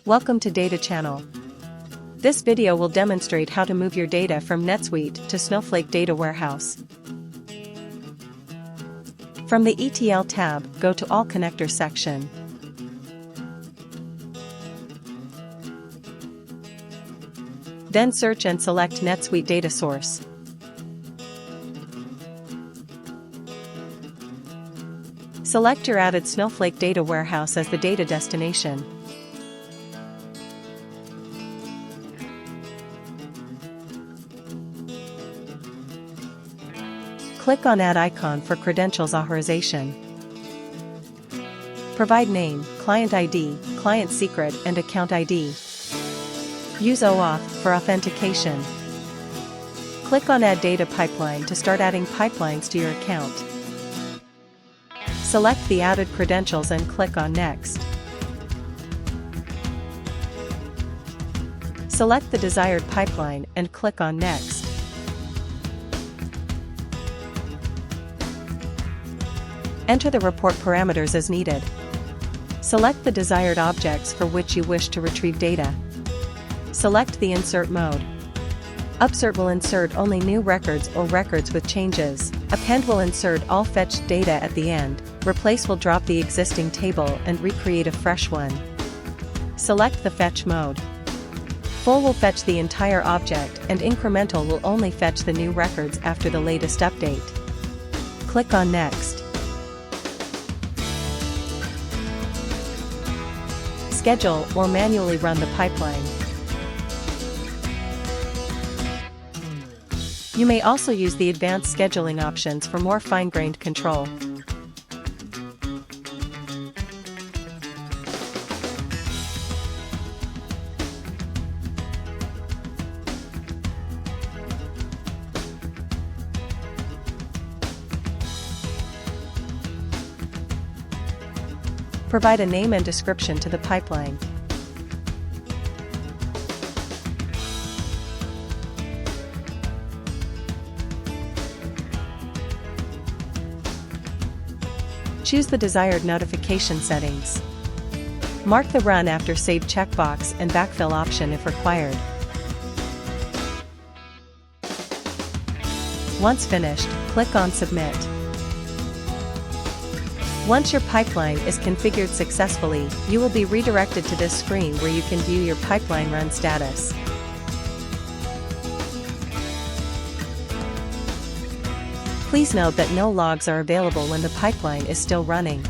Welcome to DataChannel. This video will demonstrate how to move your data from NetSuite to Snowflake Data Warehouse. From the ETL tab, go to All Connector section. Then search and select NetSuite Data Source. Select your added Snowflake Data Warehouse as the data destination. Click on Add icon for credentials authorization. Provide name, client ID, client secret and account ID. Use OAuth for authentication. Click on Add Data Pipeline to start adding pipelines to your account. Select the added credentials and click on Next. Select the desired pipeline and click on Next. Enter the report parameters as needed. Select the desired objects for which you wish to retrieve data. Select the insert mode. Upsert will insert only new records or records with changes. Append will insert all fetched data at the end. Replace will drop the existing table and recreate a fresh one. Select the fetch mode. Full will fetch the entire object and incremental will only fetch the new records after the latest update. Click on Next. Schedule or manually run the pipeline. You may also use the advanced scheduling options for more fine-grained control. Provide a name and description to the pipeline. Choose the desired notification settings. Mark the Run After Save checkbox and backfill option if required. Once finished, click on Submit. Once your pipeline is configured successfully, you will be redirected to this screen where you can view your pipeline run status. Please note that no logs are available when the pipeline is still running.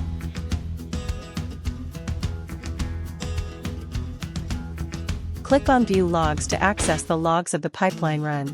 Click on View Logs to access the logs of the pipeline run.